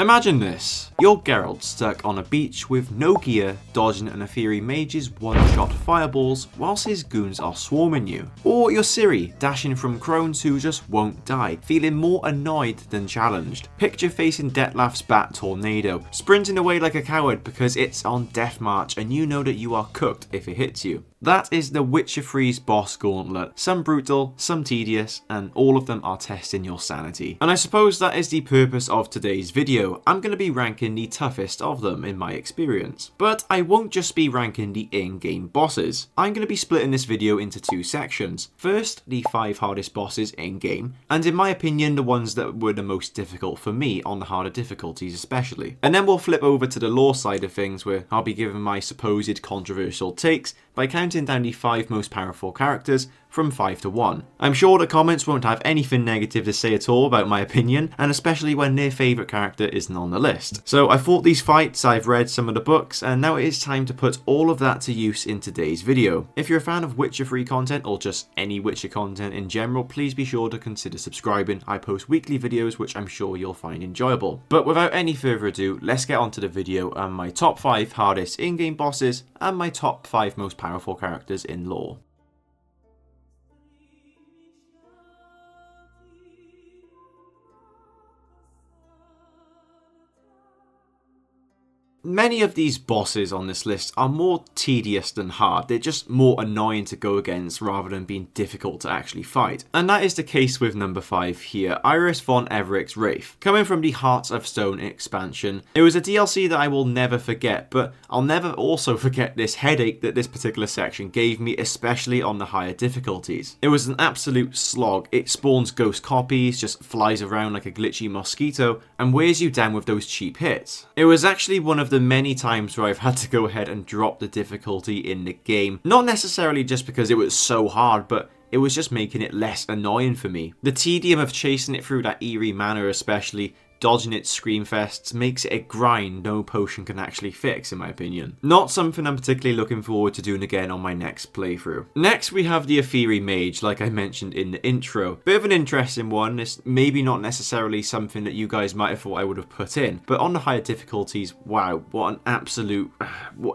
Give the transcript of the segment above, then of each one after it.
Imagine this. You're Geralt stuck on a beach with no gear, dodging an Ofieri mage's one-shot fireballs whilst his goons are swarming you. Or you're Ciri, dashing from crones who just won't die, feeling more annoyed than challenged. Picture facing Dettlaff's bat tornado, sprinting away like a coward because it's on death march and you know that you are cooked if it hits you. That is the Witcher 3's boss gauntlet. Some brutal, some tedious, and all of them are testing your sanity. And I suppose that is the purpose of today's video. I'm going to be ranking the toughest of them in my experience. But I won't just be ranking the in-game bosses. I'm going to be splitting this video into two sections. First, the 5 hardest bosses in-game, and in my opinion the ones that were the most difficult for me on the harder difficulties especially. And then we'll flip over to the lore side of things where I'll be giving my supposed controversial takes by counting down the 5 most powerful characters from 5 to 1. I'm sure the comments won't have anything negative to say at all about my opinion, and especially when their favourite character isn't on the list. So I fought these fights, I've read some of the books, and now it is time to put all of that to use in today's video. If you're a fan of Witcher 3 content, or just any Witcher content in general, please be sure to consider subscribing. I post weekly videos which I'm sure you'll find enjoyable. But without any further ado, let's get on to the video and my top 5 hardest in-game bosses and my top 5 most powerful characters in lore. Many of these bosses on this list are more tedious than hard. They're just more annoying to go against rather than being difficult to actually fight. And that is the case with number 5 here, Iris von Everic's Wraith. Coming from the Hearts of Stone expansion, it was a DLC that I will never forget, but I'll never also forget this headache that this particular section gave me, especially on the higher difficulties. It was an absolute slog. It spawns ghost copies, just flies around like a glitchy mosquito, and wears you down with those cheap hits. It was actually one of the many times where I've had to go ahead and drop the difficulty in the game. Not necessarily just because it was so hard, but it was just making it less annoying for me. The tedium of chasing it through that eerie manor especially, dodging its screamfests, makes it a grind no potion can actually fix in my opinion. Not something I'm particularly looking forward to doing again on my next playthrough. Next we have the Ofieri mage, like I mentioned in the intro. Bit of an interesting one. It's maybe not necessarily something that you guys might have thought I would have put in, but on the higher difficulties, wow, what an absolute...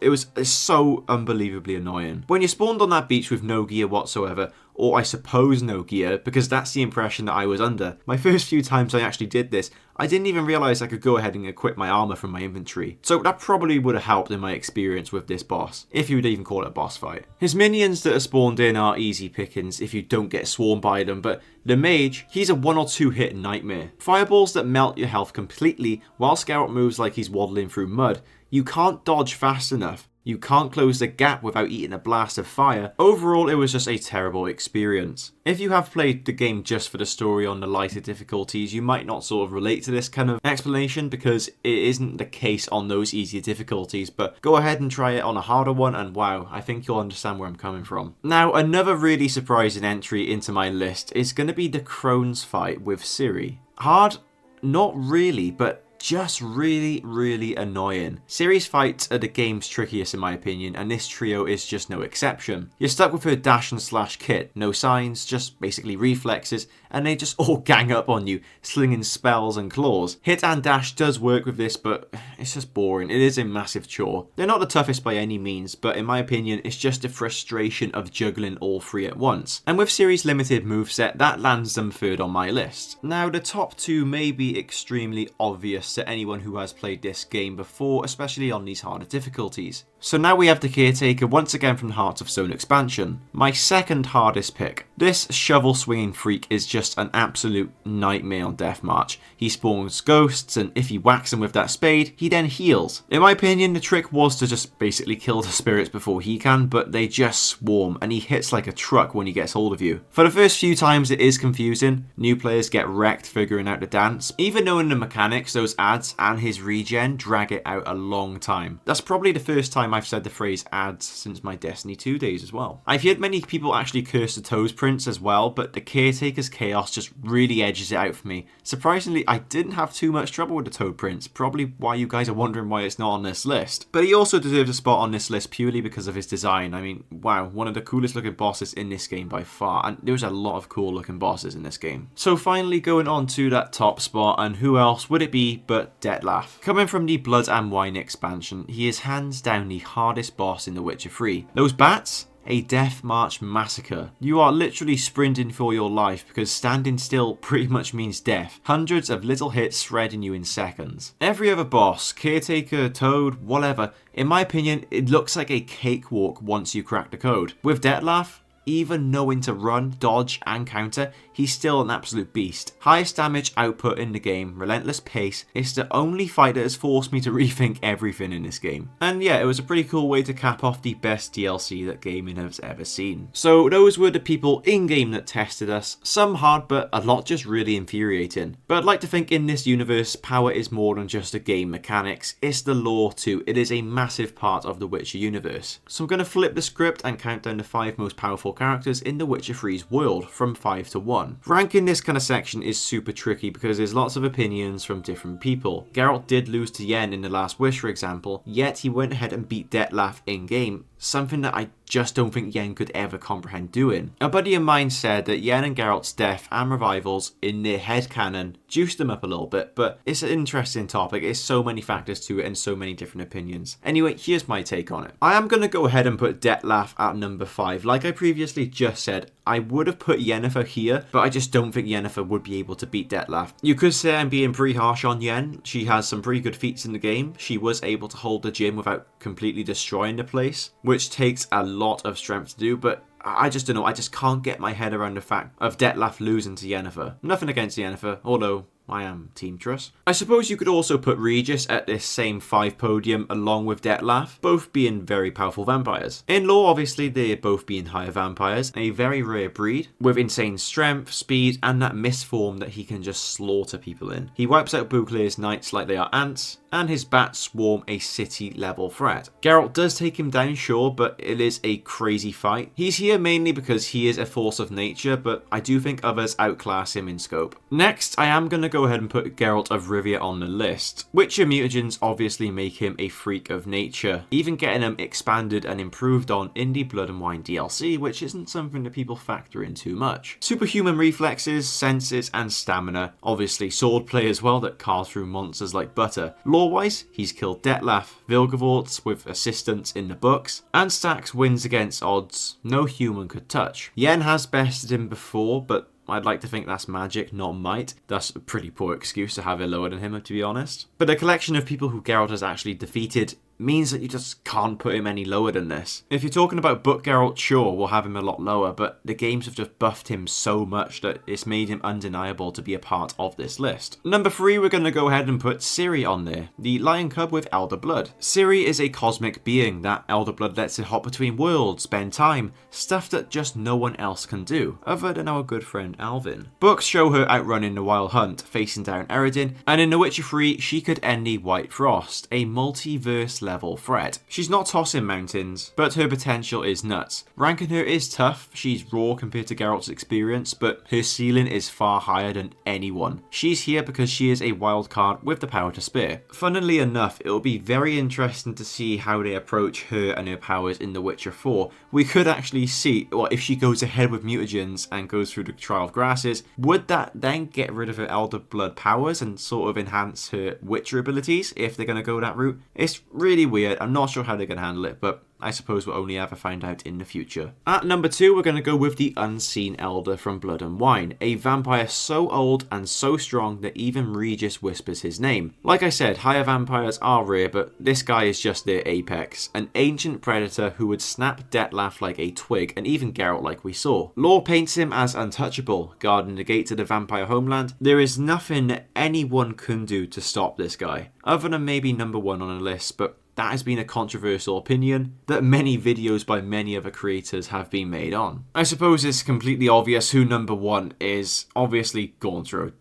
It's so unbelievably annoying. When you're spawned on that beach with no gear whatsoever, or I suppose no gear, because that's the impression that I was under. My first few times I actually did this, I didn't even realise I could go ahead and equip my armour from my inventory. So that probably would have helped in my experience with this boss, if you would even call it a boss fight. His minions that are spawned in are easy pickings if you don't get swarmed by them, but the mage, he's a 1 or 2 hit nightmare. Fireballs that melt your health completely, while Geralt moves like he's waddling through mud. You can't dodge fast enough. You can't close the gap without eating a blast of fire. Overall, it was just a terrible experience. If you have played the game just for the story on the lighter difficulties, you might not sort of relate to this kind of explanation because it isn't the case on those easier difficulties, but go ahead and try it on a harder one and wow, I think you'll understand where I'm coming from. Now, another really surprising entry into my list is going to be the crones fight with Ciri. Hard? Not really, but just really annoying. Ciri's fights are the game's trickiest in my opinion, and this trio is just no exception. You're stuck with her dash and slash kit, no signs, just basically reflexes, and they just all gang up on you, slinging spells and claws. Hit and dash does work with this, but it's just boring. It is a massive chore. They're not the toughest by any means, but in my opinion, it's just the frustration of juggling all 3 at once. And with Ciri's limited moveset, that lands them third on my list. Now, the top 2 may be extremely obvious to anyone who has played this game before, especially on these harder difficulties. So now we have the Caretaker once again from the Hearts of Stone expansion. My second hardest pick. This shovel swinging freak is just an absolute nightmare on Death March. He spawns ghosts, and if you whacks him with that spade, he then heals. In my opinion, the trick was to just basically kill the spirits before he can, but they just swarm, and he hits like a truck when he gets hold of you. For the first few times it is confusing. New players get wrecked figuring out the dance. Even knowing the mechanics, those ads and his regen drag it out a long time. That's probably the first time time I've said the phrase ads since my Destiny 2 days as well. I've heard many people actually curse the Toad Prince as well, but the Caretaker's Chaos just really edges it out for me. Surprisingly, I didn't have too much trouble with the Toad Prince, probably why you guys are wondering why it's not on this list. But he also deserves a spot on this list purely because of his design. I mean, wow, one of the coolest looking bosses in this game by far, and there's a lot of cool looking bosses in this game. So finally going on to that top spot, and who else would it be but Dettlaff. Coming from the Blood and Wine expansion, he is hands down the hardest boss in The Witcher 3. Those bats? A death march massacre. You are literally sprinting for your life because standing still pretty much means death. Hundreds of little hits shredding you in seconds. Every other boss, Caretaker, Toad, whatever, in my opinion, it looks like a cakewalk once you crack the code. With Dettlaff, even knowing to run, dodge and counter, he's still an absolute beast. Highest damage output in the game, relentless pace. It's the only fight that has forced me to rethink everything in this game. And yeah, it was a pretty cool way to cap off the best DLC that gaming has ever seen. So those were the people in-game that tested us. Some hard, but a lot just really infuriating. But I'd like to think in this universe, power is more than just a game mechanics. It's the lore too. It is a massive part of the Witcher universe. So I'm going to flip the script and count down the 5 most powerful characters in The Witcher 3's world from 5 to 1. Ranking this kind of section is super tricky because there's lots of opinions from different people. Geralt did lose to Yen in The Last Wish, for example, yet he went ahead and beat Dettlaff in-game, something that I just don't think Yen could ever comprehend doing. A buddy of mine said that Yen and Geralt's death and revivals in their headcanon juiced them up a little bit, but it's an interesting topic. It's so many factors to it and so many different opinions. Anyway, here's my take on it. I am going to go ahead and put Dettlaff at number 5. Like I previously just said, I would have put Yennefer here, but I just don't think Yennefer would be able to beat Dettlaff. You could say I'm being pretty harsh on Yen. She has some pretty good feats in the game. She was able to hold the gym without completely destroying the place, which takes a lot of strength to do, but I just don't know. I just can't get my head around the fact of Dettlaff losing to Yennefer. Nothing against Yennefer, although I am Team Truss. I suppose you could also put Regis at this same 5 podium along with Dettlaff, both being very powerful vampires. In lore, obviously, they're both being higher vampires, a very rare breed with insane strength, speed, and that misform that he can just slaughter people in. He wipes out Beauclair's knights like they are ants, and his bats swarm a city-level threat. Geralt does take him down, sure, but it is a crazy fight. He's here mainly because he is a force of nature, but I do think others outclass him in scope. Next, I am going to go ahead and put Geralt of Rivia on the list. Witcher mutagens obviously make him a freak of nature, even getting him expanded and improved on in the Blood and Wine DLC, which isn't something that people factor in too much. Superhuman reflexes, senses, and stamina. Obviously swordplay as well that carves through monsters like butter. Lore-wise, he's killed Dettlaff, Vilgefortz with assistance in the books, and stacks wins against odds no human could touch. Yen has bested him before, but I'd like to think that's magic, not might. That's a pretty poor excuse to have it lower than him, to be honest. But the collection of people who Geralt has actually defeated means that you just can't put him any lower than this. If you're talking about book Geralt, sure, we'll have him a lot lower, but the games have just buffed him so much that it's made him undeniable to be a part of this list. Number 3, we're going to go ahead and put Ciri on there, the lion cub with elder blood. Ciri is a cosmic being. That elder blood lets it hop between worlds, spend time, stuff that just no one else can do, other than our good friend Alvin. Books show her outrunning the Wild Hunt, facing down Eredin, and in The Witcher 3, she could end the White Frost, a multiverse level threat. She's not tossing mountains, but her potential is nuts. Ranking her is tough. She's raw compared to Geralt's experience, but her ceiling is far higher than anyone. She's here because she is a wild card with the power to spare. Funnily enough, it'll be very interesting to see how they approach her and her powers in The Witcher 4. We could actually see, well, if she goes ahead with mutagens and goes through the Trial of Grasses, would that then get rid of her elder blood powers and sort of enhance her Witcher abilities if they're going to go that route? It's really weird. I'm not sure how they're going to handle it, but I suppose we'll only ever find out in the future. At number 2, we're going to go with the Unseen Elder from Blood and Wine, a vampire so old and so strong that even Regis whispers his name. Like I said, higher vampires are rare, but this guy is just their apex, an ancient predator who would snap Dettlaff like a twig, and even Geralt like we saw. Lore paints him as untouchable, guarding the gate to the vampire homeland. There is nothing that anyone can do to stop this guy, other than maybe number 1 on a list, but that has been a controversial opinion that many videos by many other creators have been made on. I suppose it's completely obvious who number 1 is. Obviously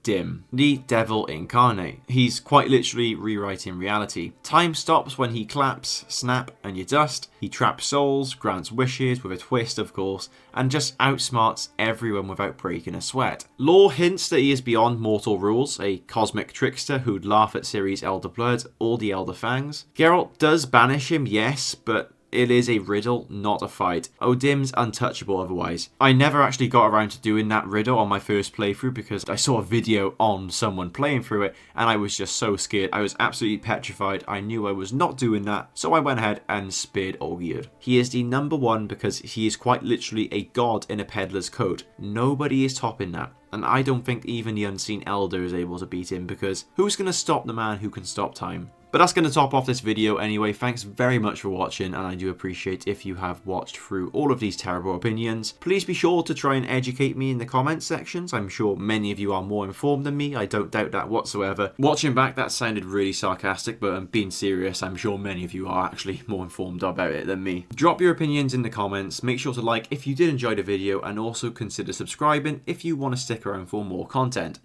Dim, the devil incarnate. He's quite literally rewriting reality. Time stops when he claps, snap, and you dust. He traps souls, grants wishes with a twist of course, and just outsmarts everyone without breaking a sweat. Lore hints that he is beyond mortal rules, a cosmic trickster who'd laugh at Ciri's Elder Blood or the Elder Fangs. Geralt does banish him, yes, but it is a riddle, not a fight. Dim's untouchable otherwise. I never actually got around to doing that riddle on my first playthrough because I saw a video on someone playing through it and I was just so scared. I was absolutely petrified. I knew I was not doing that, so I went ahead and spared Ofieri. He is the number 1 because he is quite literally a god in a peddler's coat. Nobody is topping that. And I don't think even the Unseen Elder is able to beat him because who's going to stop the man who can stop time? But that's going to top off this video anyway. Thanks very much for watching, and I do appreciate if you have watched through all of these terrible opinions. Please be sure to try and educate me in the comment sections. I'm sure many of you are more informed than me. I don't doubt that whatsoever. Watching back, that sounded really sarcastic, but I'm being serious. I'm sure many of you are actually more informed about it than me. Drop your opinions in the comments. Make sure to like if you did enjoy the video, and also consider subscribing if you want to stick around for more content.